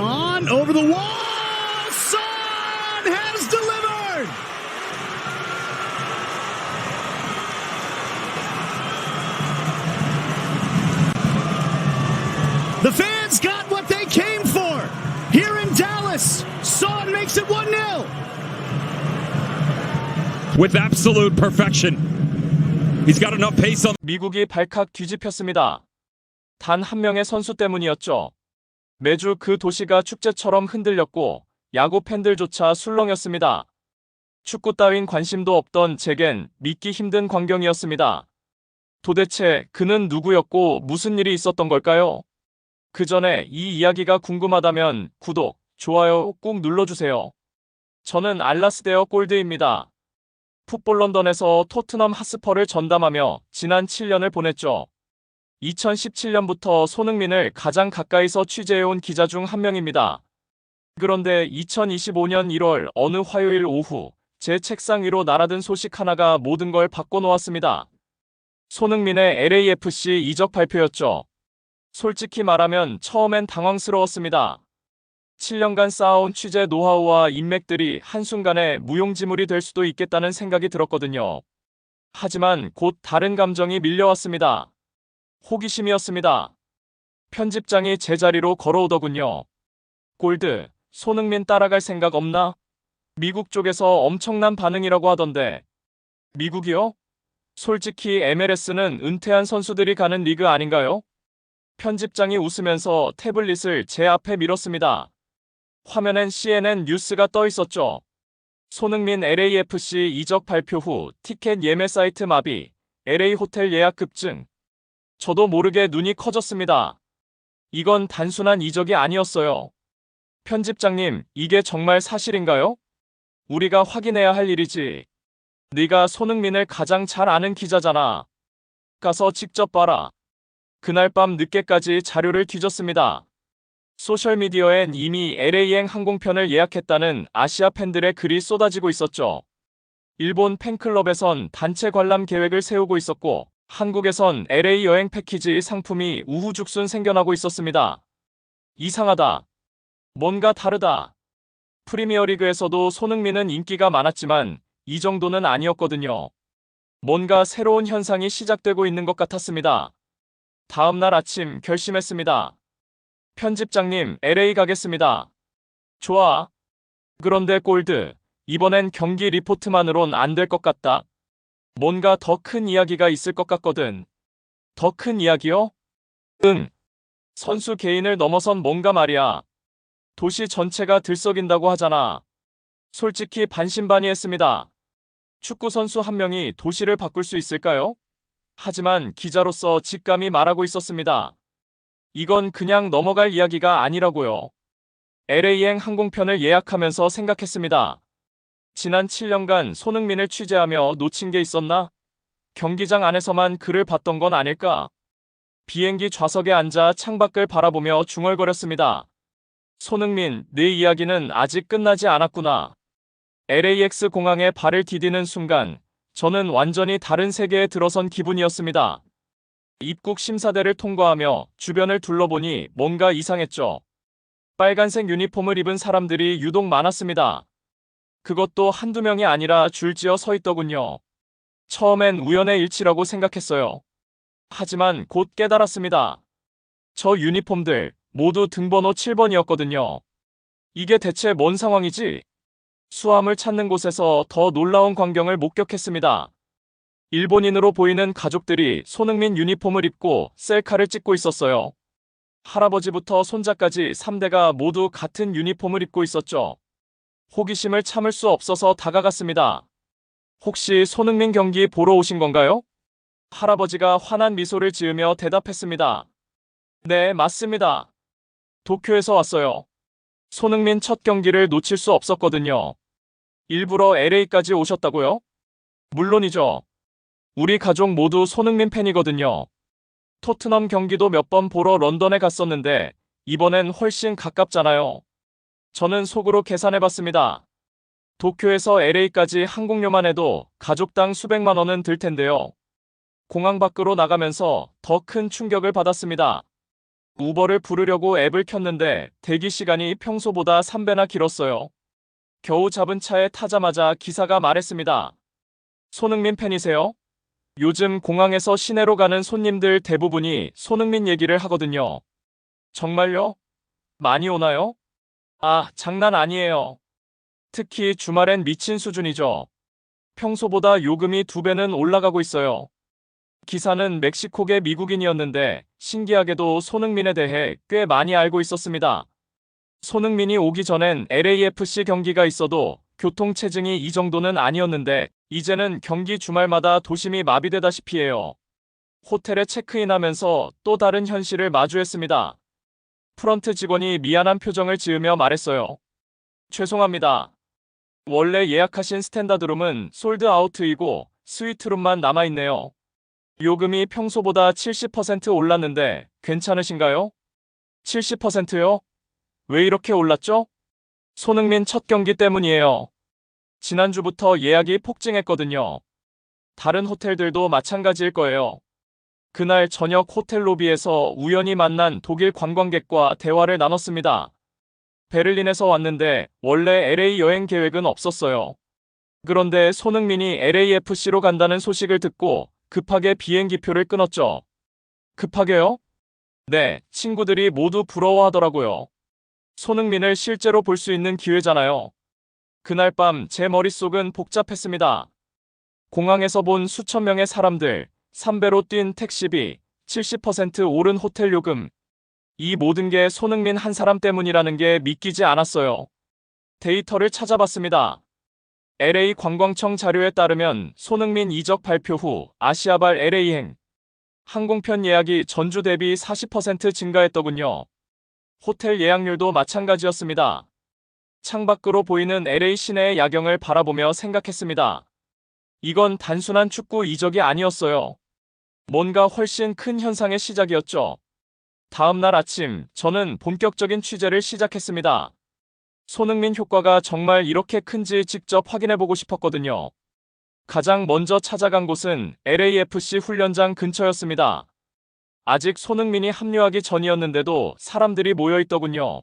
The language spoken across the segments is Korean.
Son over the wall. Son has delivered. The fans got what they came for. Here in Dallas, Son makes it 1-0. With absolute perfection. He's got enough pace on. 미국이 발칵 뒤집혔습니다. 단 한 명의 선수 때문이었죠. 매주 그 도시가 축제처럼 흔들렸고 야구 팬들조차 술렁였습니다. 축구 따윈 관심도 없던 제겐 믿기 힘든 광경이었습니다. 도대체 그는 누구였고 무슨 일이 있었던 걸까요? 그 전에 이 이야기가 궁금하다면 구독, 좋아요 꾹 눌러주세요. 저는 알라스데어 골드입니다. 풋볼 런던에서 토트넘 핫스퍼를 전담하며 지난 7년을 보냈죠. 2017년부터 손흥민을 가장 가까이서 취재해온 기자 중 한 명입니다. 그런데 2025년 1월 어느 화요일 오후 제 책상 위로 날아든 소식 하나가 모든 걸 바꿔놓았습니다. 손흥민의 LAFC 이적 발표였죠. 솔직히 말하면 처음엔 당황스러웠습니다. 7년간 쌓아온 취재 노하우와 인맥들이 한순간에 무용지물이 될 수도 있겠다는 생각이 들었거든요. 하지만 곧 다른 감정이 밀려왔습니다. 호기심이었습니다. 편집장이 제자리로 걸어오더군요. 골드, 손흥민 따라갈 생각 없나? 미국 쪽에서 엄청난 반응이라고 하던데. 미국이요? 솔직히 MLS는 은퇴한 선수들이 가는 리그 아닌가요? 편집장이 웃으면서 태블릿을 제 앞에 밀었습니다. 화면엔 CNN 뉴스가 떠 있었죠. 손흥민 LAFC 이적 발표 후 티켓 예매 사이트 마비, LA 호텔 예약 급증. 저도 모르게 눈이 커졌습니다. 이건 단순한 이적이 아니었어요. 편집장님, 이게 정말 사실인가요? 우리가 확인해야 할 일이지. 네가 손흥민을 가장 잘 아는 기자잖아. 가서 직접 봐라. 그날 밤 늦게까지 자료를 뒤졌습니다. 소셜미디어엔 이미 LA행 항공편을 예약했다는 아시아 팬들의 글이 쏟아지고 있었죠. 일본 팬클럽에선 단체 관람 계획을 세우고 있었고 한국에선 LA 여행 패키지 상품이 우후죽순 생겨나고 있었습니다. 이상하다. 뭔가 다르다. 프리미어리그에서도 손흥민은 인기가 많았지만 이 정도는 아니었거든요. 뭔가 새로운 현상이 시작되고 있는 것 같았습니다. 다음 날 아침 결심했습니다. 편집장님, LA 가겠습니다. 좋아. 그런데 골드, 이번엔 경기 리포트만으론 안 될 것 같다. 뭔가 더 큰 이야기가 있을 것 같거든. 더 큰 이야기요? 응. 선수 개인을 넘어선 뭔가 말이야. 도시 전체가 들썩인다고 하잖아. 솔직히 반신반의했습니다. 축구 선수 한 명이 도시를 바꿀 수 있을까요? 하지만 기자로서 직감이 말하고 있었습니다. 이건 그냥 넘어갈 이야기가 아니라고요. LA행 항공편을 예약하면서 생각했습니다. 지난 7년간 손흥민을 취재하며 놓친 게 있었나? 경기장 안에서만 그를 봤던 건 아닐까? 비행기 좌석에 앉아 창밖을 바라보며 중얼거렸습니다. 손흥민, 내 이야기는 아직 끝나지 않았구나. LAX 공항에 발을 디디는 순간 저는 완전히 다른 세계에 들어선 기분이었습니다. 입국 심사대를 통과하며 주변을 둘러보니 뭔가 이상했죠. 빨간색 유니폼을 입은 사람들이 유독 많았습니다. 그것도 한두 명이 아니라 줄지어 서 있더군요. 처음엔 우연의 일치라고 생각했어요. 하지만 곧 깨달았습니다. 저 유니폼들 모두 등번호 7번이었거든요. 이게 대체 뭔 상황이지? 수암을 찾는 곳에서 더 놀라운 광경을 목격했습니다. 일본인으로 보이는 가족들이 손흥민 유니폼을 입고 셀카를 찍고 있었어요. 할아버지부터 손자까지 3대가 모두 같은 유니폼을 입고 있었죠. 호기심을 참을 수 없어서 다가갔습니다. 혹시 손흥민 경기 보러 오신 건가요? 할아버지가 환한 미소를 지으며 대답했습니다. 네, 맞습니다. 도쿄에서 왔어요. 손흥민 첫 경기를 놓칠 수 없었거든요. 일부러 LA까지 오셨다고요? 물론이죠. 우리 가족 모두 손흥민 팬이거든요. 토트넘 경기도 몇 번 보러 런던에 갔었는데 이번엔 훨씬 가깝잖아요. 저는 속으로 계산해봤습니다. 도쿄에서 LA까지 항공료만 해도 가족당 수백만 원은 들 텐데요. 공항 밖으로 나가면서 더 큰 충격을 받았습니다. 우버를 부르려고 앱을 켰는데 대기 시간이 평소보다 3배나 길었어요. 겨우 잡은 차에 타자마자 기사가 말했습니다. 손흥민 팬이세요? 요즘 공항에서 시내로 가는 손님들 대부분이 손흥민 얘기를 하거든요. 정말요? 많이 오나요? 아, 장난 아니에요. 특히 주말엔 미친 수준이죠. 평소보다 요금이 2배는 올라가고 있어요. 기사는 멕시코계 미국인이었는데 신기하게도 손흥민에 대해 꽤 많이 알고 있었습니다. 손흥민이 오기 전엔 LAFC 경기가 있어도 교통체증이 이 정도는 아니었는데 이제는 경기 주말마다 도심이 마비되다시피 해요. 호텔에 체크인하면서 또 다른 현실을 마주했습니다. 프런트 직원이 미안한 표정을 지으며 말했어요. 죄송합니다. 원래 예약하신 스탠다드룸은 솔드아우트이고 스위트룸만 남아있네요. 요금이 평소보다 70% 올랐는데 괜찮으신가요? 70%요? 왜 이렇게 올랐죠? 손흥민 첫 경기 때문이에요. 지난주부터 예약이 폭증했거든요. 다른 호텔들도 마찬가지일 거예요. 그날 저녁 호텔 로비에서 우연히 만난 독일 관광객과 대화를 나눴습니다. 베를린에서 왔는데 원래 LA 여행 계획은 없었어요. 그런데 손흥민이 LAFC로 간다는 소식을 듣고 급하게 비행기표를 끊었죠. 급하게요? 네, 친구들이 모두 부러워하더라고요. 손흥민을 실제로 볼 수 있는 기회잖아요. 그날 밤 제 머릿속은 복잡했습니다. 공항에서 본 수천 명의 사람들, 3배로 뛴 택시비, 70% 오른 호텔 요금. 이 모든 게 손흥민 한 사람 때문이라는 게 믿기지 않았어요. 데이터를 찾아봤습니다. LA 관광청 자료에 따르면 손흥민 이적 발표 후 아시아발 LA행 항공편 예약이 전주 대비 40% 증가했더군요. 호텔 예약률도 마찬가지였습니다. 창밖으로 보이는 LA 시내의 야경을 바라보며 생각했습니다. 이건 단순한 축구 이적이 아니었어요. 뭔가 훨씬 큰 현상의 시작이었죠. 다음 날 아침, 저는 본격적인 취재를 시작했습니다. 손흥민 효과가 정말 이렇게 큰지 직접 확인해보고 싶었거든요. 가장 먼저 찾아간 곳은 LAFC 훈련장 근처였습니다. 아직 손흥민이 합류하기 전이었는데도 사람들이 모여있더군요.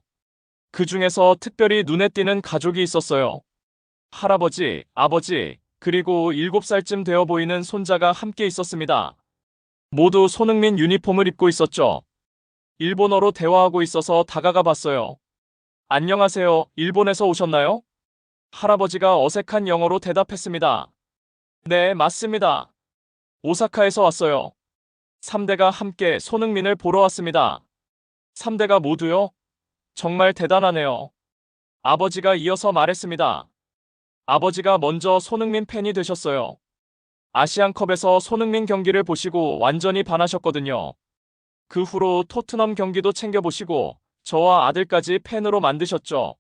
그 중에서 특별히 눈에 띄는 가족이 있었어요. 할아버지, 아버지, 그리고 7살쯤 되어 보이는 손자가 함께 있었습니다. 모두 손흥민 유니폼을 입고 있었죠. 일본어로 대화하고 있어서 다가가 봤어요. 안녕하세요, 일본에서 오셨나요? 할아버지가 어색한 영어로 대답했습니다. 네, 맞습니다. 오사카에서 왔어요. 3대가 함께 손흥민을 보러 왔습니다. 3대가 모두요? 정말 대단하네요. 아버지가 이어서 말했습니다. 아버지가 먼저 손흥민 팬이 되셨어요. 아시안컵에서 손흥민 경기를 보시고 완전히 반하셨거든요. 그 후로 토트넘 경기도 챙겨보시고 저와 아들까지 팬으로 만드셨죠.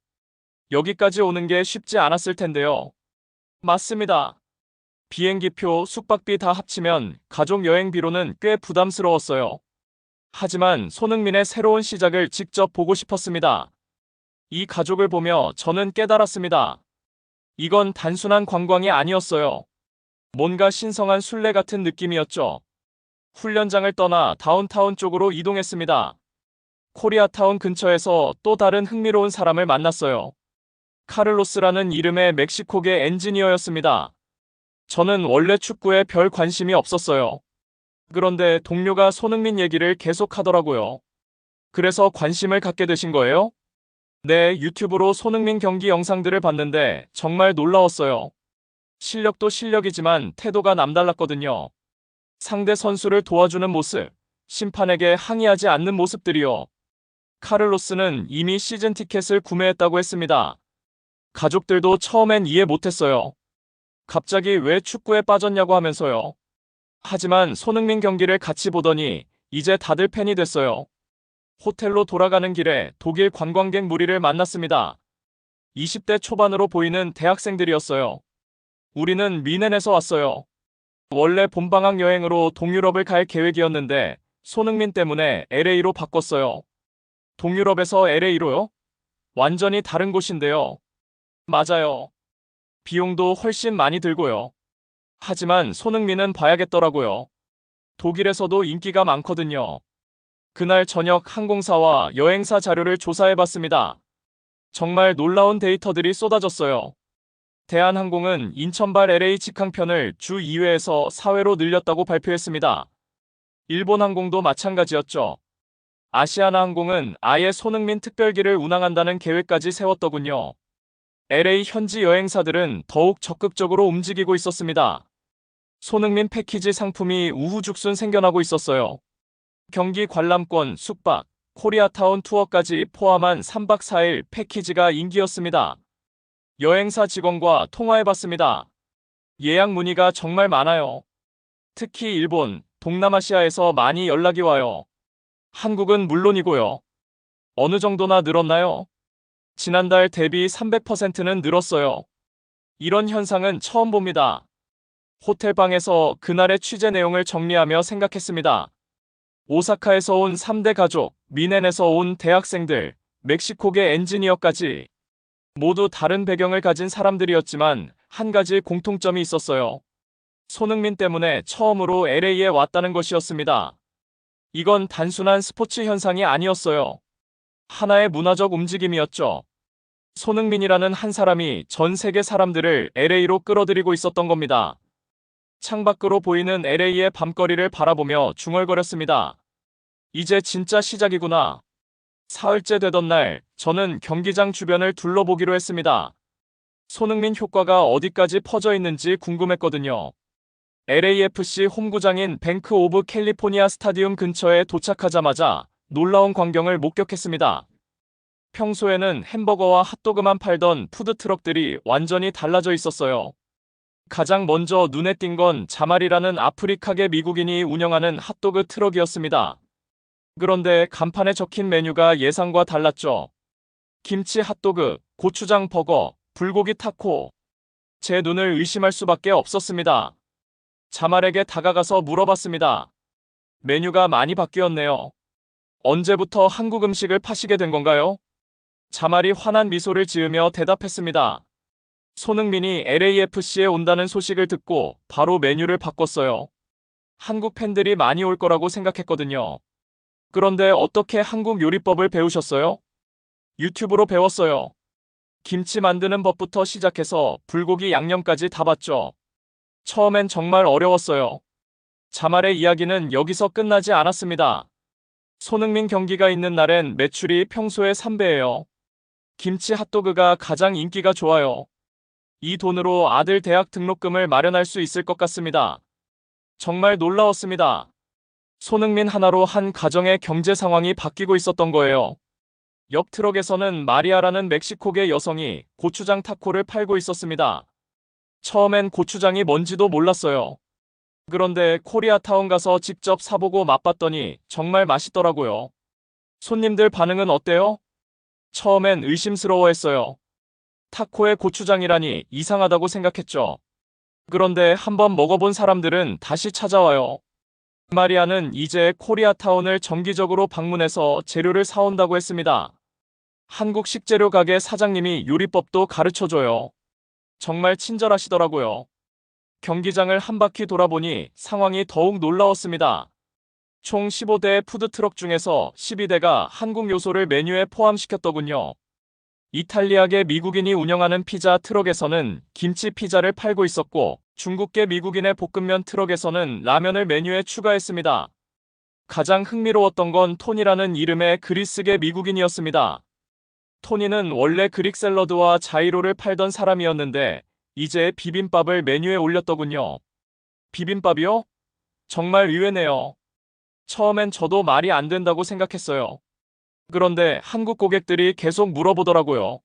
여기까지 오는 게 쉽지 않았을 텐데요. 맞습니다. 비행기표, 숙박비 다 합치면 가족 여행비로는 꽤 부담스러웠어요. 하지만 손흥민의 새로운 시작을 직접 보고 싶었습니다. 이 가족을 보며 저는 깨달았습니다. 이건 단순한 관광이 아니었어요. 뭔가 신성한 순례 같은 느낌이었죠. 훈련장을 떠나 다운타운 쪽으로 이동했습니다. 코리아타운 근처에서 또 다른 흥미로운 사람을 만났어요. 카를로스라는 이름의 멕시코계 엔지니어였습니다. 저는 원래 축구에 별 관심이 없었어요. 그런데 동료가 손흥민 얘기를 계속 하더라고요. 그래서 관심을 갖게 되신 거예요? 네, 유튜브로 손흥민 경기 영상들을 봤는데 정말 놀라웠어요. 실력도 실력이지만 태도가 남달랐거든요. 상대 선수를 도와주는 모습, 심판에게 항의하지 않는 모습들이요. 카를로스는 이미 시즌 티켓을 구매했다고 했습니다. 가족들도 처음엔 이해 못했어요. 갑자기 왜 축구에 빠졌냐고 하면서요. 하지만 손흥민 경기를 같이 보더니 이제 다들 팬이 됐어요. 호텔로 돌아가는 길에 독일 관광객 무리를 만났습니다. 20대 초반으로 보이는 대학생들이었어요. 우리는 미넨에서 왔어요. 원래 봄방학 여행으로 동유럽을 갈 계획이었는데 손흥민 때문에 LA로 바꿨어요. 동유럽에서 LA로요? 완전히 다른 곳인데요. 맞아요. 비용도 훨씬 많이 들고요. 하지만 손흥민은 봐야겠더라고요. 독일에서도 인기가 많거든요. 그날 저녁 항공사와 여행사 자료를 조사해봤습니다. 정말 놀라운 데이터들이 쏟아졌어요. 대한항공은 인천발 LA 직항편을 주 2회에서 4회로 늘렸다고 발표했습니다. 일본항공도 마찬가지였죠. 아시아나항공은 아예 손흥민 특별기를 운항한다는 계획까지 세웠더군요. LA 현지 여행사들은 더욱 적극적으로 움직이고 있었습니다. 손흥민 패키지 상품이 우후죽순 생겨나고 있었어요. 경기 관람권, 숙박, 코리아타운 투어까지 포함한 3박 4일 패키지가 인기였습니다. 여행사 직원과 통화해봤습니다. 예약 문의가 정말 많아요. 특히 일본, 동남아시아에서 많이 연락이 와요. 한국은 물론이고요. 어느 정도나 늘었나요? 지난달 대비 300%는 늘었어요. 이런 현상은 처음 봅니다. 호텔방에서 그날의 취재 내용을 정리하며 생각했습니다. 오사카에서 온 3대 가족, 미넨에서 온 대학생들, 멕시코계 엔지니어까지 모두 다른 배경을 가진 사람들이었지만 한 가지 공통점이 있었어요. 손흥민 때문에 처음으로 LA에 왔다는 것이었습니다. 이건 단순한 스포츠 현상이 아니었어요. 하나의 문화적 움직임이었죠. 손흥민이라는 한 사람이 전 세계 사람들을 LA로 끌어들이고 있었던 겁니다. 창밖으로 보이는 LA의 밤거리를 바라보며 중얼거렸습니다. 이제 진짜 시작이구나. 사흘째 되던 날, 저는 경기장 주변을 둘러보기로 했습니다. 손흥민 효과가 어디까지 퍼져 있는지 궁금했거든요. LAFC 홈구장인 뱅크 오브 캘리포니아 스타디움 근처에 도착하자마자 놀라운 광경을 목격했습니다. 평소에는 햄버거와 핫도그만 팔던 푸드트럭들이 완전히 달라져 있었어요. 가장 먼저 눈에 띈 건 자말이라는 아프리카계 미국인이 운영하는 핫도그 트럭이었습니다. 그런데 간판에 적힌 메뉴가 예상과 달랐죠. 김치 핫도그, 고추장 버거, 불고기 타코. 제 눈을 의심할 수밖에 없었습니다. 자말에게 다가가서 물어봤습니다. 메뉴가 많이 바뀌었네요. 언제부터 한국 음식을 파시게 된 건가요? 자말이 환한 미소를 지으며 대답했습니다. 손흥민이 LAFC에 온다는 소식을 듣고 바로 메뉴를 바꿨어요. 한국 팬들이 많이 올 거라고 생각했거든요. 그런데 어떻게 한국 요리법을 배우셨어요? 유튜브로 배웠어요. 김치 만드는 법부터 시작해서 불고기 양념까지 다 봤죠. 처음엔 정말 어려웠어요. 자말의 이야기는 여기서 끝나지 않았습니다. 손흥민 경기가 있는 날엔 매출이 평소의 3배예요. 김치 핫도그가 가장 인기가 좋아요. 이 돈으로 아들 대학 등록금을 마련할 수 있을 것 같습니다. 정말 놀라웠습니다. 손흥민 하나로 한 가정의 경제 상황이 바뀌고 있었던 거예요. 옆 트럭에서는 마리아라는 멕시코계 여성이 고추장 타코를 팔고 있었습니다. 처음엔 고추장이 뭔지도 몰랐어요. 그런데 코리아타운 가서 직접 사보고 맛봤더니 정말 맛있더라고요. 손님들 반응은 어때요? 처음엔 의심스러워했어요. 타코에 고추장이라니 이상하다고 생각했죠. 그런데 한번 먹어본 사람들은 다시 찾아와요. 마리아는 이제 코리아타운을 정기적으로 방문해서 재료를 사온다고 했습니다. 한국 식재료 가게 사장님이 요리법도 가르쳐줘요. 정말 친절하시더라고요. 경기장을 한 바퀴 돌아보니 상황이 더욱 놀라웠습니다. 총 15대의 푸드트럭 중에서 12대가 한국 요소를 메뉴에 포함시켰더군요. 이탈리아계 미국인이 운영하는 피자 트럭에서는 김치 피자를 팔고 있었고, 중국계 미국인의 볶음면 트럭에서는 라면을 메뉴에 추가했습니다. 가장 흥미로웠던 건 토니라는 이름의 그리스계 미국인이었습니다. 토니는 원래 그릭 샐러드와 자이로를 팔던 사람이었는데 이제 비빔밥을 메뉴에 올렸더군요. 비빔밥이요? 정말 의외네요. 처음엔 저도 말이 안 된다고 생각했어요. 그런데 한국 고객들이 계속 물어보더라고요.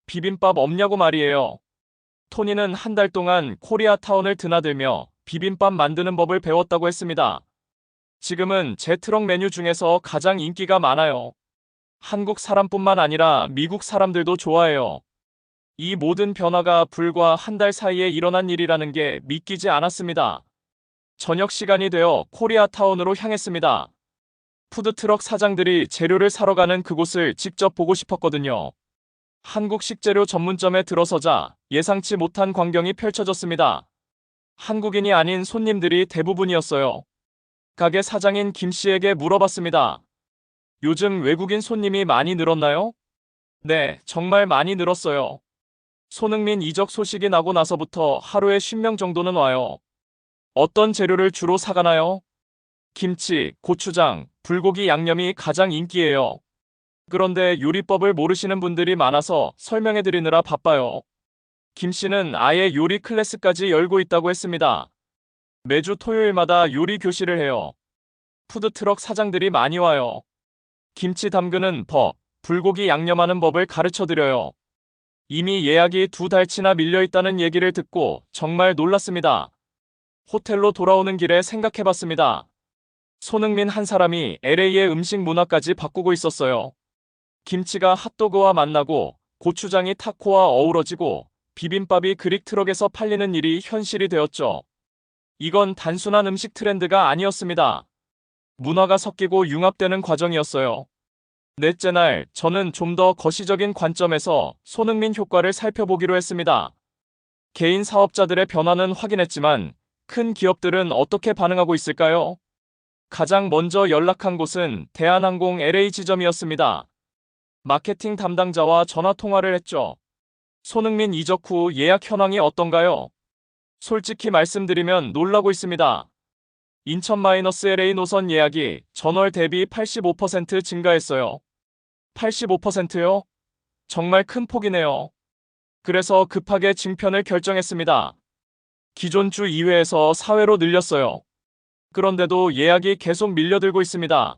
비빔밥 없냐고 말이에요. 토니는 한 달 동안 코리아타운을 드나들며 비빔밥 만드는 법을 배웠다고 했습니다. 지금은 제 트럭 메뉴 중에서 가장 인기가 많아요. 한국 사람뿐만 아니라 미국 사람들도 좋아해요. 이 모든 변화가 불과 한 달 사이에 일어난 일이라는 게 믿기지 않았습니다. 저녁 시간이 되어 코리아타운으로 향했습니다. 푸드트럭 사장들이 재료를 사러 가는 그곳을 직접 보고 싶었거든요. 한국 식재료 전문점에 들어서자 예상치 못한 광경이 펼쳐졌습니다. 한국인이 아닌 손님들이 대부분이었어요. 가게 사장인 김 씨에게 물어봤습니다. 요즘 외국인 손님이 많이 늘었나요? 네, 정말 많이 늘었어요. 손흥민 이적 소식이 나고 나서부터 하루에 10명 정도는 와요. 어떤 재료를 주로 사가나요? 김치, 고추장, 불고기 양념이 가장 인기예요. 그런데 요리법을 모르시는 분들이 많아서 설명해 드리느라 바빠요. 김 씨는 아예 요리 클래스까지 열고 있다고 했습니다. 매주 토요일마다 요리 교실을 해요. 푸드트럭 사장들이 많이 와요. 김치 담그는 법, 불고기 양념하는 법을 가르쳐 드려요. 이미 예약이 2달치나 밀려 있다는 얘기를 듣고 정말 놀랐습니다. 호텔로 돌아오는 길에 생각해 봤습니다. 손흥민 한 사람이 LA의 음식 문화까지 바꾸고 있었어요. 김치가 핫도그와 만나고 고추장이 타코와 어우러지고 비빔밥이 그릭 트럭에서 팔리는 일이 현실이 되었죠. 이건 단순한 음식 트렌드가 아니었습니다. 문화가 섞이고 융합되는 과정이었어요. 넷째 날, 저는 좀 더 거시적인 관점에서 손흥민 효과를 살펴보기로 했습니다. 개인 사업자들의 변화는 확인했지만 큰 기업들은 어떻게 반응하고 있을까요? 가장 먼저 연락한 곳은 대한항공 LA 지점이었습니다. 마케팅 담당자와 전화 통화를 했죠. 손흥민 이적 후 예약 현황이 어떤가요? 솔직히 말씀드리면 놀라고 있습니다. 인천-LA 노선 예약이 전월 대비 85% 증가했어요. 85%요? 정말 큰 폭이네요. 그래서 급하게 증편을 결정했습니다. 기존 주 2회에서 4회로 늘렸어요. 그런데도 예약이 계속 밀려들고 있습니다.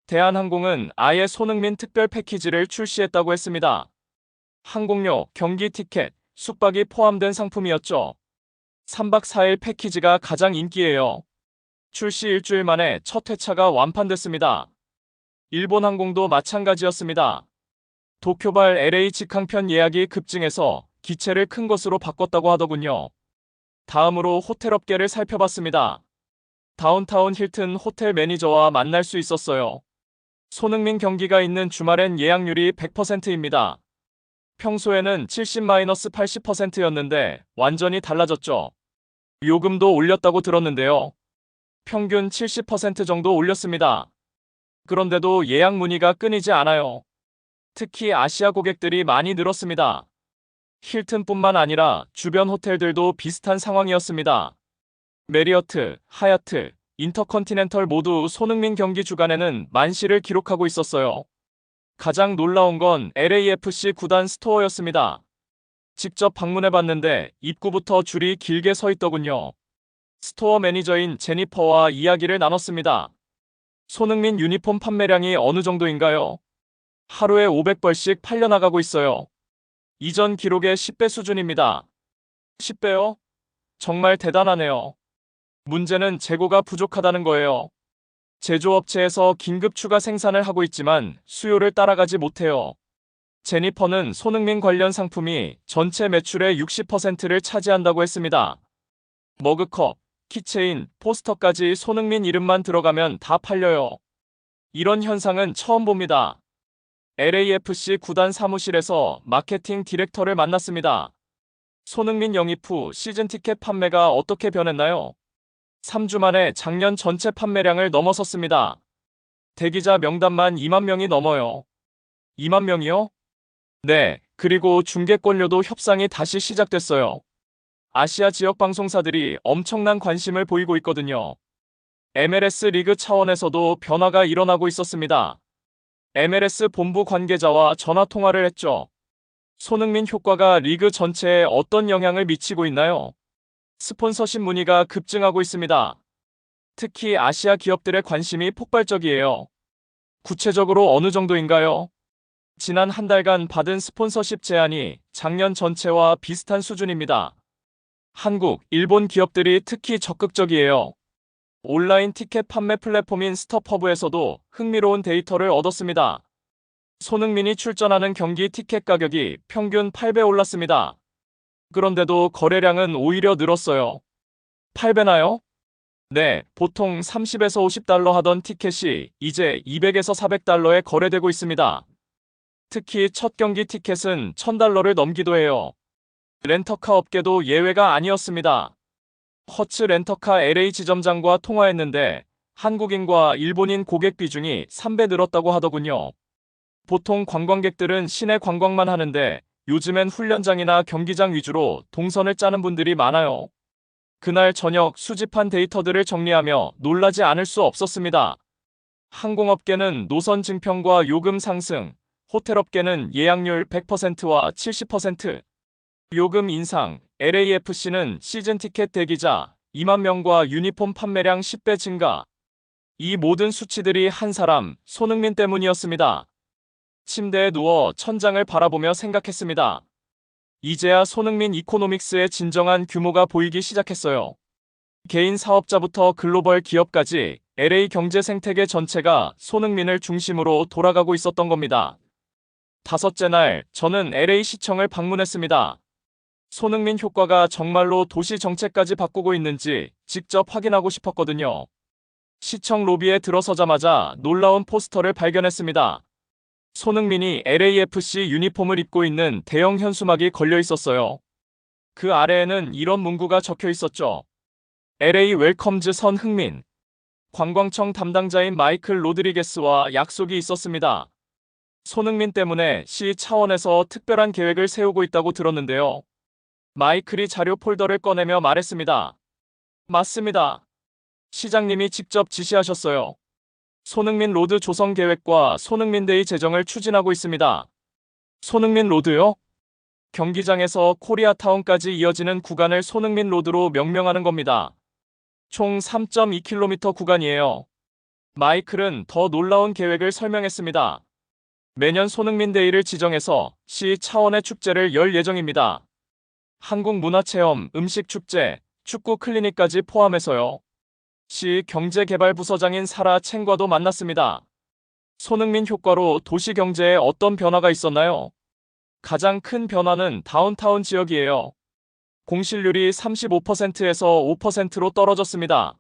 대한항공은 아예 손흥민 특별 패키지를 출시했다고 했습니다. 항공료, 경기 티켓, 숙박이 포함된 상품이었죠. 3박 4일 패키지가 가장 인기예요. 출시 일주일 만에 첫 회차가 완판됐습니다. 일본 항공도 마찬가지였습니다. 도쿄발 LA 직항편 예약이 급증해서 기체를 큰 것으로 바꿨다고 하더군요. 다음으로 호텔 업계를 살펴봤습니다. 다운타운 힐튼 호텔 매니저와 만날 수 있었어요. 손흥민 경기가 있는 주말엔 예약률이 100%입니다. 평소에는 70-80%였는데 완전히 달라졌죠. 요금도 올렸다고 들었는데요. 평균 70% 정도 올렸습니다. 그런데도 예약 문의가 끊이지 않아요. 특히 아시아 고객들이 많이 늘었습니다. 힐튼뿐만 아니라 주변 호텔들도 비슷한 상황이었습니다. 메리어트, 하얏트, 인터컨티넨털 모두 손흥민 경기 주간에는 만시를 기록하고 있었어요. 가장 놀라운 건 LAFC 구단 스토어였습니다. 직접 방문해봤는데 입구부터 줄이 길게 서 있더군요. 스토어 매니저인 제니퍼와 이야기를 나눴습니다. 손흥민 유니폼 판매량이 어느 정도인가요? 하루에 500벌씩 팔려나가고 있어요. 이전 기록의 10배 수준입니다. 10배요? 정말 대단하네요. 문제는 재고가 부족하다는 거예요. 제조업체에서 긴급 추가 생산을 하고 있지만 수요를 따라가지 못해요. 제니퍼는 손흥민 관련 상품이 전체 매출의 60%를 차지한다고 했습니다. 머그컵, 키체인, 포스터까지 손흥민 이름만 들어가면 다 팔려요. 이런 현상은 처음 봅니다. LAFC 구단 사무실에서 마케팅 디렉터를 만났습니다. 손흥민 영입 후 시즌 티켓 판매가 어떻게 변했나요? 3주 만에 작년 전체 판매량을 넘어섰습니다. 대기자 명단만 2만 명이 넘어요. 2만 명이요? 네, 그리고 중계권료도 협상이 다시 시작됐어요. 아시아 지역 방송사들이 엄청난 관심을 보이고 있거든요. MLS 리그 차원에서도 변화가 일어나고 있었습니다. MLS 본부 관계자와 전화 통화를 했죠. 손흥민 효과가 리그 전체에 어떤 영향을 미치고 있나요? 스폰서십 문의가 급증하고 있습니다. 특히 아시아 기업들의 관심이 폭발적이에요. 구체적으로 어느 정도인가요? 지난 한 달간 받은 스폰서십 제안이 작년 전체와 비슷한 수준입니다. 한국, 일본 기업들이 특히 적극적이에요. 온라인 티켓 판매 플랫폼인 스톱허브에서도 흥미로운 데이터를 얻었습니다. 손흥민이 출전하는 경기 티켓 가격이 평균 8배 올랐습니다. 그런데도 거래량은 오히려 늘었어요. 8배나요? 네, 보통 30에서 50달러 하던 티켓이 이제 200에서 400달러에 거래되고 있습니다. 특히 첫 경기 티켓은 1000달러를 넘기도 해요. 렌터카 업계도 예외가 아니었습니다. 허츠 렌터카 LA 지점장과 통화했는데 한국인과 일본인 고객 비중이 3배 늘었다고 하더군요. 보통 관광객들은 시내 관광만 하는데 요즘엔 훈련장이나 경기장 위주로 동선을 짜는 분들이 많아요. 그날 저녁 수집한 데이터들을 정리하며 놀라지 않을 수 없었습니다. 항공업계는 노선 증평과 요금 상승, 호텔업계는 예약률 100%와 70%, 요금 인상, LAFC는 시즌 티켓 대기자 2만 명과 유니폼 판매량 10배 증가. 이 모든 수치들이 한 사람, 손흥민 때문이었습니다. 침대에 누워 천장을 바라보며 생각했습니다. 이제야 손흥민 이코노믹스의 진정한 규모가 보이기 시작했어요. 개인 사업자부터 글로벌 기업까지 LA 경제 생태계 전체가 손흥민을 중심으로 돌아가고 있었던 겁니다. 다섯째 날, 저는 LA 시청을 방문했습니다. 손흥민 효과가 정말로 도시 정책까지 바꾸고 있는지 직접 확인하고 싶었거든요. 시청 로비에 들어서자마자 놀라운 포스터를 발견했습니다. 손흥민이 LAFC 유니폼을 입고 있는 대형 현수막이 걸려 있었어요. 그 아래에는 이런 문구가 적혀 있었죠. LA 웰컴즈 선흥민. 관광청 담당자인 마이클 로드리게스와 약속이 있었습니다. 손흥민 때문에 시 차원에서 특별한 계획을 세우고 있다고 들었는데요. 마이클이 자료 폴더를 꺼내며 말했습니다. 맞습니다. 시장님이 직접 지시하셨어요. 손흥민 로드 조성 계획과 손흥민 데이 제정을 추진하고 있습니다. 손흥민 로드요? 경기장에서 코리아타운까지 이어지는 구간을 손흥민 로드로 명명하는 겁니다. 총 3.2km 구간이에요. 마이클은 더 놀라운 계획을 설명했습니다. 매년 손흥민 데이를 지정해서 시 차원의 축제를 열 예정입니다. 한국 문화체험, 음식축제, 축구 클리닉까지 포함해서요. 시 경제개발부서장인 사라 챙과도 만났습니다. 손흥민 효과로 도시 경제에 어떤 변화가 있었나요? 가장 큰 변화는 다운타운 지역이에요. 공실률이 35%에서 5%로 떨어졌습니다.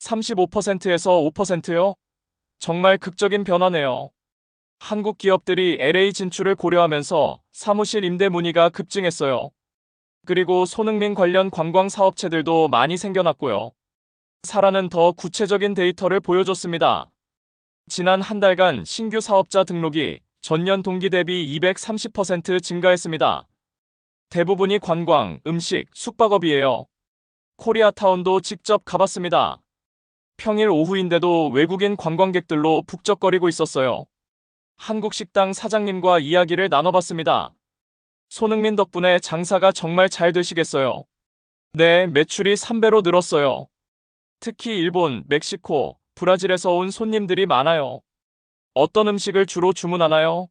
35%에서 5%요? 정말 극적인 변화네요. 한국 기업들이 LA 진출을 고려하면서 사무실 임대 문의가 급증했어요. 그리고 손흥민 관련 관광 사업체들도 많이 생겨났고요. 사라는 더 구체적인 데이터를 보여줬습니다. 지난 한 달간 신규 사업자 등록이 전년 동기 대비 230% 증가했습니다. 대부분이 관광, 음식, 숙박업이에요. 코리아타운도 직접 가봤습니다. 평일 오후인데도 외국인 관광객들로 북적거리고 있었어요. 한국 식당 사장님과 이야기를 나눠봤습니다. 손흥민 덕분에 장사가 정말 잘 되시겠어요. 네, 매출이 3배로 늘었어요. 특히 일본, 멕시코, 브라질에서 온 손님들이 많아요. 어떤 음식을 주로 주문하나요?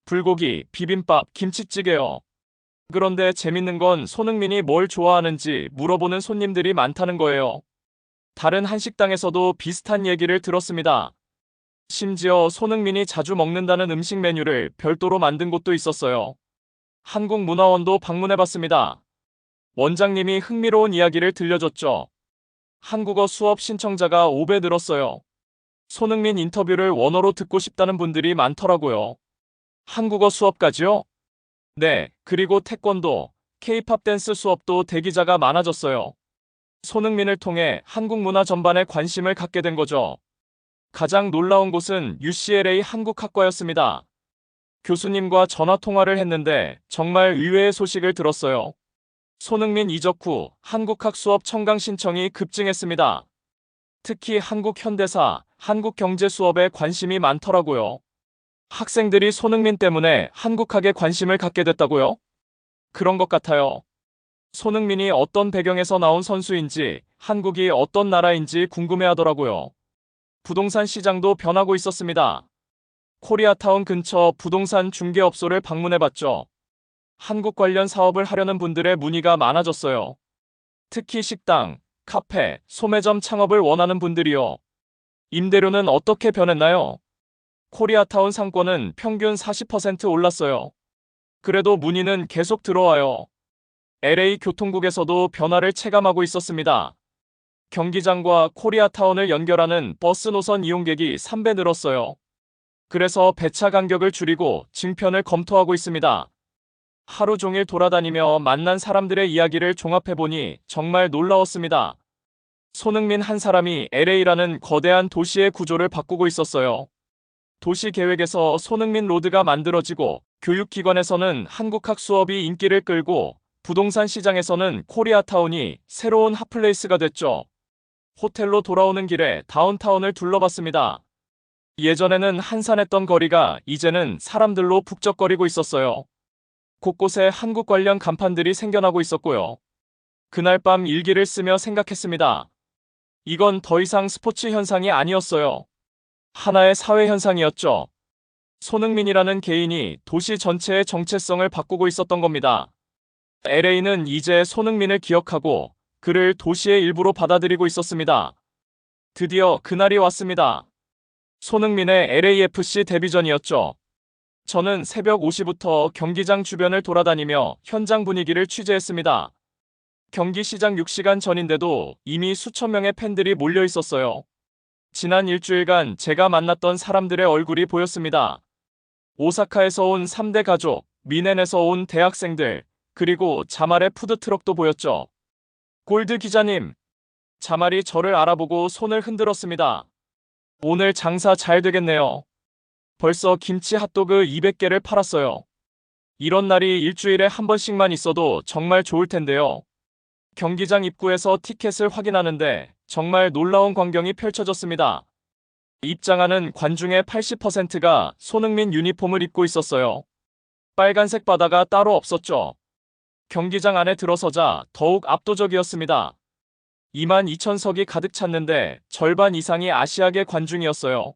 불고기, 비빔밥, 김치찌개요. 그런데 재밌는 건 손흥민이 뭘 좋아하는지 물어보는 손님들이 많다는 거예요. 다른 한식당에서도 비슷한 얘기를 들었습니다. 심지어 손흥민이 자주 먹는다는 음식 메뉴를 별도로 만든 곳도 있었어요. 한국문화원도 방문해봤습니다. 원장님이 흥미로운 이야기를 들려줬죠. 한국어 수업 신청자가 5배 늘었어요. 손흥민 인터뷰를 원어로 듣고 싶다는 분들이 많더라고요. 한국어 수업까지요? 네, 그리고 태권도, K-팝 댄스 수업도 대기자가 많아졌어요. 손흥민을 통해 한국 문화 전반에 관심을 갖게 된 거죠. 가장 놀라운 곳은 UCLA 한국학과였습니다. 교수님과 전화통화를 했는데 정말 의외의 소식을 들었어요. 손흥민 이적 후 한국학 수업 청강 신청이 급증했습니다. 특히 한국 현대사, 한국 경제 수업에 관심이 많더라고요. 학생들이 손흥민 때문에 한국학에 관심을 갖게 됐다고요? 그런 것 같아요. 손흥민이 어떤 배경에서 나온 선수인지, 한국이 어떤 나라인지 궁금해하더라고요. 부동산 시장도 변하고 있었습니다. 코리아타운 근처 부동산 중개업소를 방문해봤죠. 한국 관련 사업을 하려는 분들의 문의가 많아졌어요. 특히 식당, 카페, 소매점 창업을 원하는 분들이요. 임대료는 어떻게 변했나요? 코리아타운 상권은 평균 40% 올랐어요. 그래도 문의는 계속 들어와요. LA 교통국에서도 변화를 체감하고 있었습니다. 경기장과 코리아타운을 연결하는 버스 노선 이용객이 3배 늘었어요. 그래서 배차 간격을 줄이고 증편을 검토하고 있습니다. 하루 종일 돌아다니며 만난 사람들의 이야기를 종합해보니 정말 놀라웠습니다. 손흥민 한 사람이 LA라는 거대한 도시의 구조를 바꾸고 있었어요. 도시 계획에서 손흥민 로드가 만들어지고 교육기관에서는 한국학 수업이 인기를 끌고 부동산 시장에서는 코리아타운이 새로운 핫플레이스가 됐죠. 호텔로 돌아오는 길에 다운타운을 둘러봤습니다. 예전에는 한산했던 거리가 이제는 사람들로 북적거리고 있었어요. 곳곳에 한국 관련 간판들이 생겨나고 있었고요. 그날 밤 일기를 쓰며 생각했습니다. 이건 더 이상 스포츠 현상이 아니었어요. 하나의 사회 현상이었죠. 손흥민이라는 개인이 도시 전체의 정체성을 바꾸고 있었던 겁니다. LA는 이제 손흥민을 기억하고 그를 도시의 일부로 받아들이고 있었습니다. 드디어 그날이 왔습니다. 손흥민의 LAFC 데뷔전이었죠. 저는 새벽 5시부터 경기장 주변을 돌아다니며 현장 분위기를 취재했습니다. 경기 시작 6시간 전인데도 이미 수천 명의 팬들이 몰려 있었어요. 지난 일주일간 제가 만났던 사람들의 얼굴이 보였습니다. 오사카에서 온 3대 가족, 미넨에서 온 대학생들, 그리고 자말의 푸드트럭도 보였죠. 골드 기자님, 자말이 저를 알아보고 손을 흔들었습니다. 오늘 장사 잘 되겠네요. 벌써 김치 핫도그 200개를 팔았어요. 이런 날이 일주일에 한 번씩만 있어도 정말 좋을 텐데요. 경기장 입구에서 티켓을 확인하는데 정말 놀라운 광경이 펼쳐졌습니다. 입장하는 관중의 80%가 손흥민 유니폼을 입고 있었어요. 빨간색 바다가 따로 없었죠. 경기장 안에 들어서자 더욱 압도적이었습니다. 22,000석이 가득 찼는데 절반 이상이 아시아계 관중이었어요.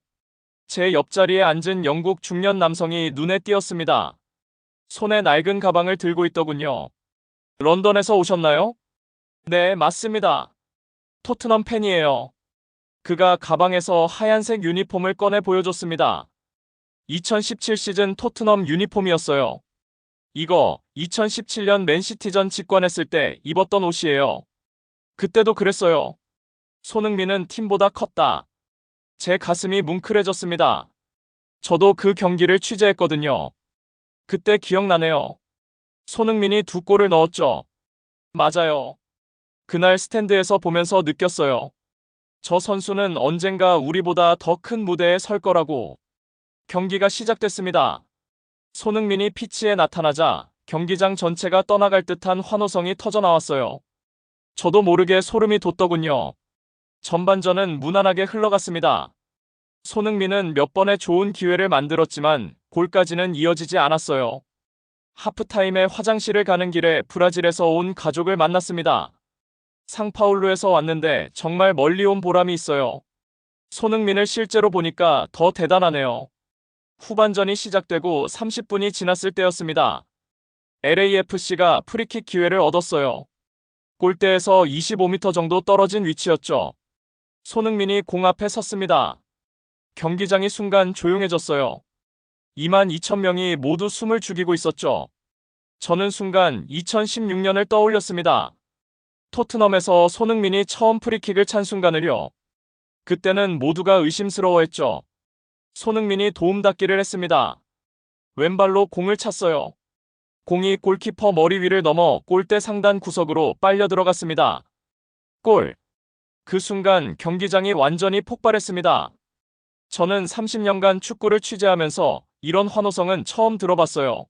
제 옆자리에 앉은 영국 중년 남성이 눈에 띄었습니다. 손에 낡은 가방을 들고 있더군요. 런던에서 오셨나요? 네, 맞습니다. 토트넘 팬이에요. 그가 가방에서 하얀색 유니폼을 꺼내 보여줬습니다. 2017 시즌 토트넘 유니폼이었어요. 이거 2017년 맨시티전 직관했을 때 입었던 옷이에요. 그때도 그랬어요. 손흥민은 팀보다 컸다. 제 가슴이 뭉클해졌습니다. 저도 그 경기를 취재했거든요. 그때 기억나네요. 손흥민이 2골을 넣었죠. 맞아요. 그날 스탠드에서 보면서 느꼈어요. 저 선수는 언젠가 우리보다 더 큰 무대에 설 거라고. 경기가 시작됐습니다. 손흥민이 피치에 나타나자 경기장 전체가 떠나갈 듯한 환호성이 터져나왔어요. 저도 모르게 소름이 돋더군요. 전반전은 무난하게 흘러갔습니다. 손흥민은 몇 번의 좋은 기회를 만들었지만 골까지는 이어지지 않았어요. 하프타임에 화장실을 가는 길에 브라질에서 온 가족을 만났습니다. 상파울루에서 왔는데 정말 멀리 온 보람이 있어요. 손흥민을 실제로 보니까 더 대단하네요. 후반전이 시작되고 30분이 지났을 때였습니다. LAFC가 프리킥 기회를 얻었어요. 골대에서 25m 정도 떨어진 위치였죠. 손흥민이 공 앞에 섰습니다. 경기장이 순간 조용해졌어요. 22,000명이 모두 숨을 죽이고 있었죠. 저는 순간 2016년을 떠올렸습니다. 토트넘에서 손흥민이 처음 프리킥을 찬 순간을요. 그때는 모두가 의심스러워했죠. 손흥민이 도움닫기를 했습니다. 왼발로 공을 찼어요. 공이 골키퍼 머리 위를 넘어 골대 상단 구석으로 빨려 들어갔습니다. 골! 그 순간 경기장이 완전히 폭발했습니다. 저는 30년간 축구를 취재하면서 이런 환호성은 처음 들어봤어요.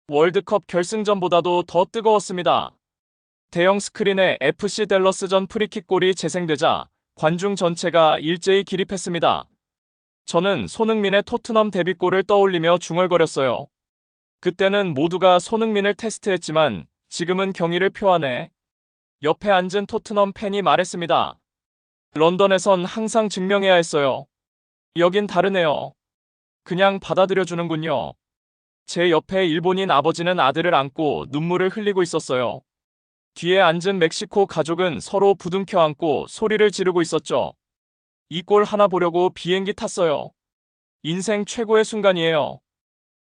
월드컵 결승전보다도 더 뜨거웠습니다. 대형 스크린에 FC 댈러스전 프리킥 골이 재생되자 관중 전체가 일제히 기립했습니다. 저는 손흥민의 토트넘 데뷔골을 떠올리며 중얼거렸어요. 그때는 모두가 손흥민을 테스트했지만 지금은 경의를 표하네. 옆에 앉은 토트넘 팬이 말했습니다. 런던에선 항상 증명해야 했어요. 여긴 다르네요. 그냥 받아들여주는군요. 제 옆에 일본인 아버지는 아들을 안고 눈물을 흘리고 있었어요. 뒤에 앉은 멕시코 가족은 서로 부둥켜 안고 소리를 지르고 있었죠. 이 골 하나 보려고 비행기 탔어요. 인생 최고의 순간이에요.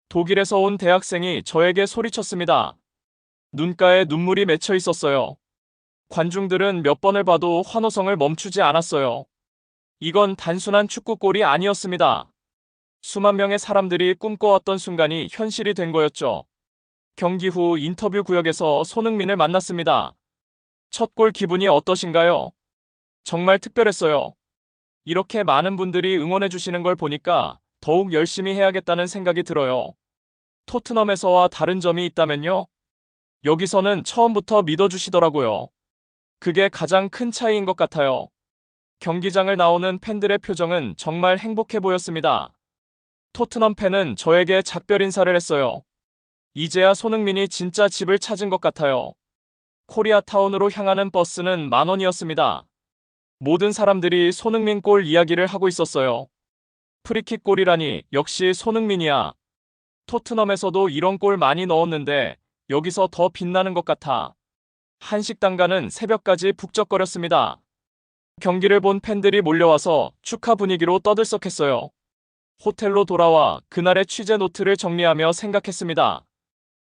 독일에서 온 대학생이 저에게 소리쳤습니다. 눈가에 눈물이 맺혀 있었어요. 관중들은 몇 번을 봐도 환호성을 멈추지 않았어요. 이건 단순한 축구골이 아니었습니다. 수만 명의 사람들이 꿈꿔왔던 순간이 현실이 된 거였죠. 경기 후 인터뷰 구역에서 손흥민을 만났습니다. 첫 골 기분이 어떠신가요? 정말 특별했어요. 이렇게 많은 분들이 응원해 주시는 걸 보니까 더욱 열심히 해야겠다는 생각이 들어요. 토트넘에서와 다른 점이 있다면요? 여기서는 처음부터 믿어주시더라고요. 그게 가장 큰 차이인 것 같아요. 경기장을 나오는 팬들의 표정은 정말 행복해 보였습니다. 토트넘 팬은 저에게 작별 인사를 했어요. 이제야 손흥민이 진짜 집을 찾은 것 같아요. 코리아타운으로 향하는 버스는 10,000원이었습니다. 모든 사람들이 손흥민 골 이야기를 하고 있었어요. 프리킥 골이라니 역시 손흥민이야. 토트넘에서도 이런 골 많이 넣었는데 여기서 더 빛나는 것 같아. 한식당가는 새벽까지 북적거렸습니다. 경기를 본 팬들이 몰려와서 축하 분위기로 떠들썩했어요. 호텔로 돌아와 그날의 취재 노트를 정리하며 생각했습니다.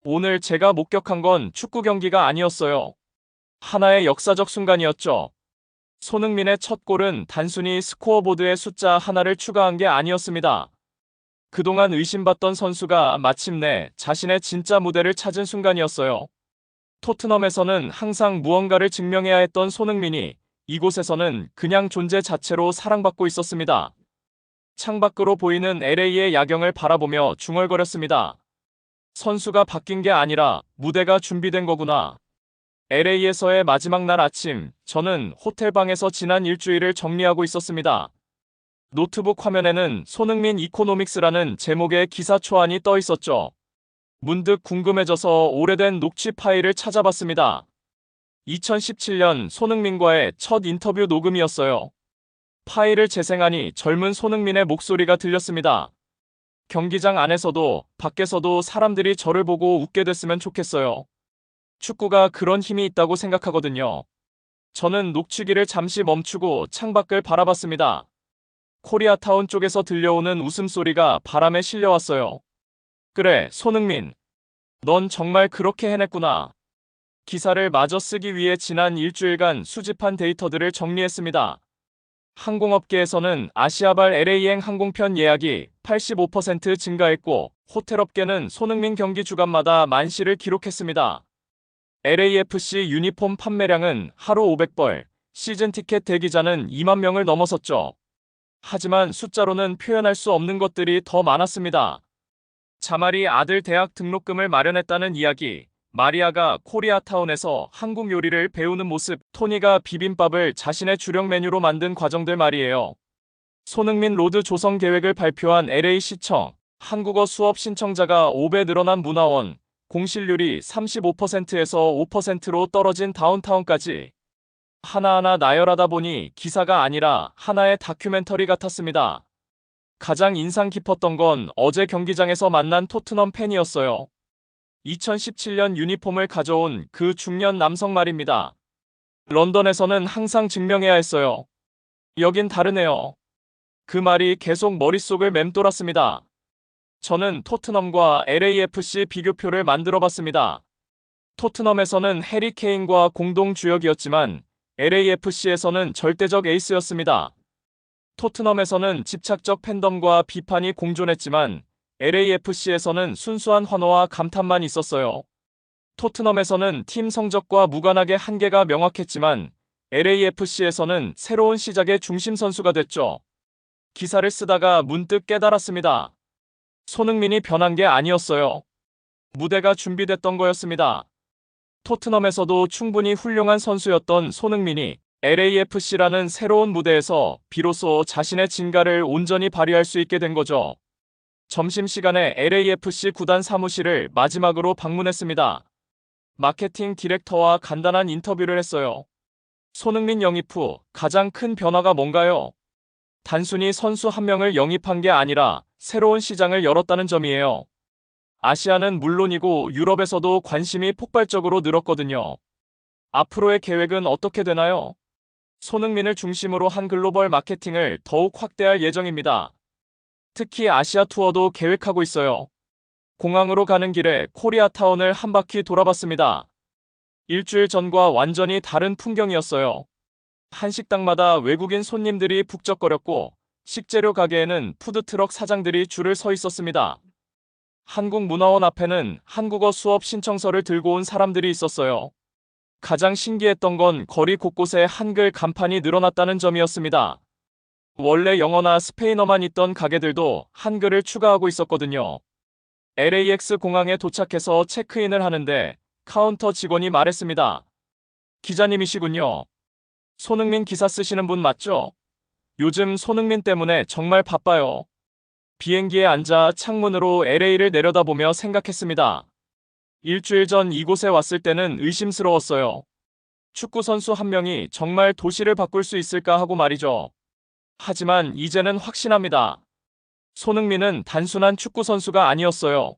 오늘 제가 목격한 건 축구 경기가 아니었어요. 하나의 역사적 순간이었죠. 손흥민의 첫 골은 단순히 스코어보드에 숫자 하나를 추가한 게 아니었습니다. 그동안 의심받던 선수가 마침내 자신의 진짜 무대를 찾은 순간이었어요. 토트넘에서는 항상 무언가를 증명해야 했던 손흥민이 이곳에서는 그냥 존재 자체로 사랑받고 있었습니다. 창밖으로 보이는 LA의 야경을 바라보며 중얼거렸습니다. 선수가 바뀐 게 아니라 무대가 준비된 거구나. LA에서의 마지막 날 아침, 저는 호텔방에서 지난 일주일을 정리하고 있었습니다. 노트북 화면에는 손흥민 이코노믹스라는 제목의 기사 초안이 떠 있었죠. 문득 궁금해져서 오래된 녹취 파일을 찾아봤습니다. 2017년 손흥민과의 첫 인터뷰 녹음이었어요. 파일을 재생하니 젊은 손흥민의 목소리가 들렸습니다. 경기장 안에서도 밖에서도 사람들이 저를 보고 웃게 됐으면 좋겠어요. 축구가 그런 힘이 있다고 생각하거든요. 저는 녹취기를 잠시 멈추고 창밖을 바라봤습니다. 코리아타운 쪽에서 들려오는 웃음소리가 바람에 실려왔어요. 그래, 손흥민. 넌 정말 그렇게 해냈구나. 기사를 마저 쓰기 위해 지난 일주일간 수집한 데이터들을 정리했습니다. 항공업계에서는 아시아발 LA행 항공편 예약이 85% 증가했고 호텔업계는 손흥민 경기 주간마다 만시를 기록했습니다. LAFC 유니폼 판매량은 하루 500벌, 시즌 티켓 대기자는 2만 명을 넘어섰죠. 하지만 숫자로는 표현할 수 없는 것들이 더 많았습니다. 자말이 아들 대학 등록금을 마련했다는 이야기, 마리아가 코리아타운에서 한국 요리를 배우는 모습, 토니가 비빔밥을 자신의 주력 메뉴로 만든 과정들 말이에요. 손흥민 로드 조성 계획을 발표한 LA시청, 한국어 수업 신청자가 5배 늘어난 문화원, 공실률이 35%에서 5%로 떨어진 다운타운까지 하나하나 나열하다 보니 기사가 아니라 하나의 다큐멘터리 같았습니다. 가장 인상 깊었던 건 어제 경기장에서 만난 토트넘 팬이었어요. 2017년 유니폼을 가져온 그 중년 남성 말입니다. 런던에서는 항상 증명해야 했어요. 여긴 다르네요. 그 말이 계속 머릿속을 맴돌았습니다. 저는 토트넘과 LAFC 비교표를 만들어봤습니다. 토트넘에서는 해리 케인과 공동 주역이었지만 LAFC에서는 절대적 에이스였습니다. 토트넘에서는 집착적 팬덤과 비판이 공존했지만 LAFC에서는 순수한 환호와 감탄만 있었어요. 토트넘에서는 팀 성적과 무관하게 한계가 명확했지만 LAFC에서는 새로운 시작의 중심 선수가 됐죠. 기사를 쓰다가 문득 깨달았습니다. 손흥민이 변한 게 아니었어요. 무대가 준비됐던 거였습니다. 토트넘에서도 충분히 훌륭한 선수였던 손흥민이 LAFC라는 새로운 무대에서 비로소 자신의 진가를 온전히 발휘할 수 있게 된 거죠. 점심시간에 LAFC 구단 사무실을 마지막으로 방문했습니다. 마케팅 디렉터와 간단한 인터뷰를 했어요. 손흥민 영입 후 가장 큰 변화가 뭔가요? 단순히 선수 한 명을 영입한 게 아니라 새로운 시장을 열었다는 점이에요. 아시아는 물론이고 유럽에서도 관심이 폭발적으로 늘었거든요. 앞으로의 계획은 어떻게 되나요? 손흥민을 중심으로 한 글로벌 마케팅을 더욱 확대할 예정입니다. 특히 아시아 투어도 계획하고 있어요. 공항으로 가는 길에 코리아타운을 한 바퀴 돌아봤습니다. 일주일 전과 완전히 다른 풍경이었어요. 한식당마다 외국인 손님들이 북적거렸고 식재료 가게에는 푸드트럭 사장들이 줄을 서 있었습니다. 한국문화원 앞에는 한국어 수업 신청서를 들고 온 사람들이 있었어요. 가장 신기했던 건 거리 곳곳에 한글 간판이 늘어났다는 점이었습니다. 원래 영어나 스페인어만 있던 가게들도 한글을 추가하고 있었거든요. LAX 공항에 도착해서 체크인을 하는데 카운터 직원이 말했습니다. 기자님이시군요. 손흥민 기사 쓰시는 분 맞죠? 요즘 손흥민 때문에 정말 바빠요. 비행기에 앉아 창문으로 LA를 내려다보며 생각했습니다. 일주일 전 이곳에 왔을 때는 의심스러웠어요. 축구 선수 한 명이 정말 도시를 바꿀 수 있을까 하고 말이죠. 하지만 이제는 확신합니다. 손흥민은 단순한 축구 선수가 아니었어요.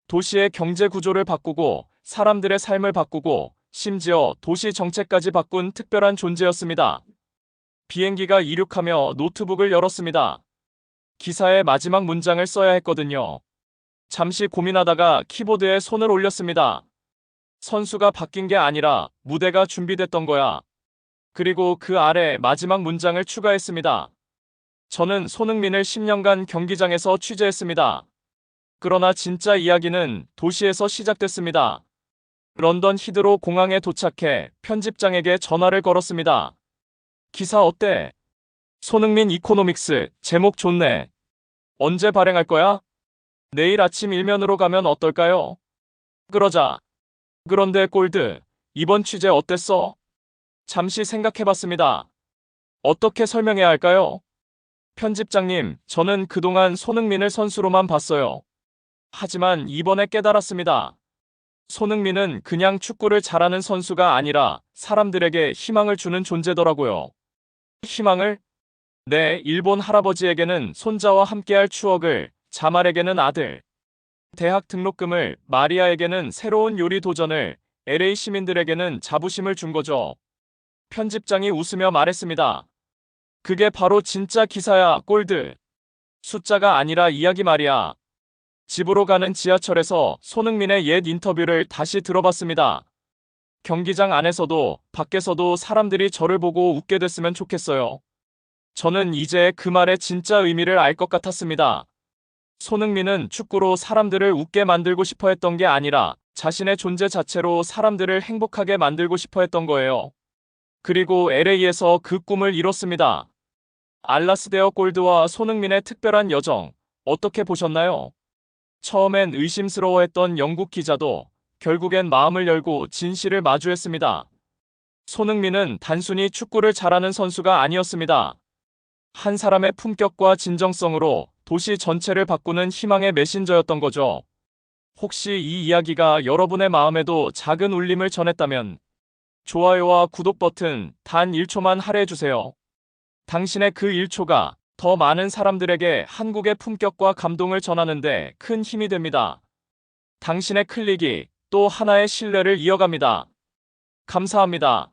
도시의 경제 구조를 바꾸고 사람들의 삶을 바꾸고 심지어 도시 정책까지 바꾼 특별한 존재였습니다. 비행기가 이륙하며 노트북을 열었습니다. 기사의 마지막 문장을 써야 했거든요. 잠시 고민하다가 키보드에 손을 올렸습니다. 선수가 바뀐 게 아니라 무대가 준비됐던 거야. 그리고 그 아래 마지막 문장을 추가했습니다. 저는 손흥민을 10년간 경기장에서 취재했습니다. 그러나 진짜 이야기는 도시에서 시작됐습니다. 런던 히드로 공항에 도착해 편집장에게 전화를 걸었습니다. 기사 어때? 손흥민 이코노믹스, 제목 좋네. 언제 발행할 거야? 내일 아침 일면으로 가면 어떨까요? 그러자. 그런데 골드, 이번 취재 어땠어? 잠시 생각해봤습니다. 어떻게 설명해야 할까요? 편집장님, 저는 그동안 손흥민을 선수로만 봤어요. 하지만 이번에 깨달았습니다. 손흥민은 그냥 축구를 잘하는 선수가 아니라 사람들에게 희망을 주는 존재더라고요. 희망을? 네, 일본 할아버지에게는 손자와 함께할 추억을, 자말에게는 아들, 대학 등록금을, 마리아에게는 새로운 요리 도전을, LA 시민들에게는 자부심을 준 거죠. 편집장이 웃으며 말했습니다. 그게 바로 진짜 기사야, 골드. 숫자가 아니라 이야기 말이야. 집으로 가는 지하철에서 손흥민의 옛 인터뷰를 다시 들어봤습니다. 경기장 안에서도 밖에서도 사람들이 저를 보고 웃게 됐으면 좋겠어요. 저는 이제 그 말의 진짜 의미를 알 것 같았습니다. 손흥민은 축구로 사람들을 웃게 만들고 싶어 했던 게 아니라 자신의 존재 자체로 사람들을 행복하게 만들고 싶어 했던 거예요. 그리고 LA에서 그 꿈을 이뤘습니다. 알라스데어 골드와 손흥민의 특별한 여정, 어떻게 보셨나요? 처음엔 의심스러워했던 영국 기자도 결국엔 마음을 열고 진실을 마주했습니다. 손흥민은 단순히 축구를 잘하는 선수가 아니었습니다. 한 사람의 품격과 진정성으로 도시 전체를 바꾸는 희망의 메신저였던 거죠. 혹시 이 이야기가 여러분의 마음에도 작은 울림을 전했다면 좋아요와 구독 버튼 단 1초만 할애해주세요. 당신의 그 1초가 더 많은 사람들에게 한국의 품격과 감동을 전하는데 큰 힘이 됩니다. 당신의 클릭이 또 하나의 신뢰를 이어갑니다. 감사합니다.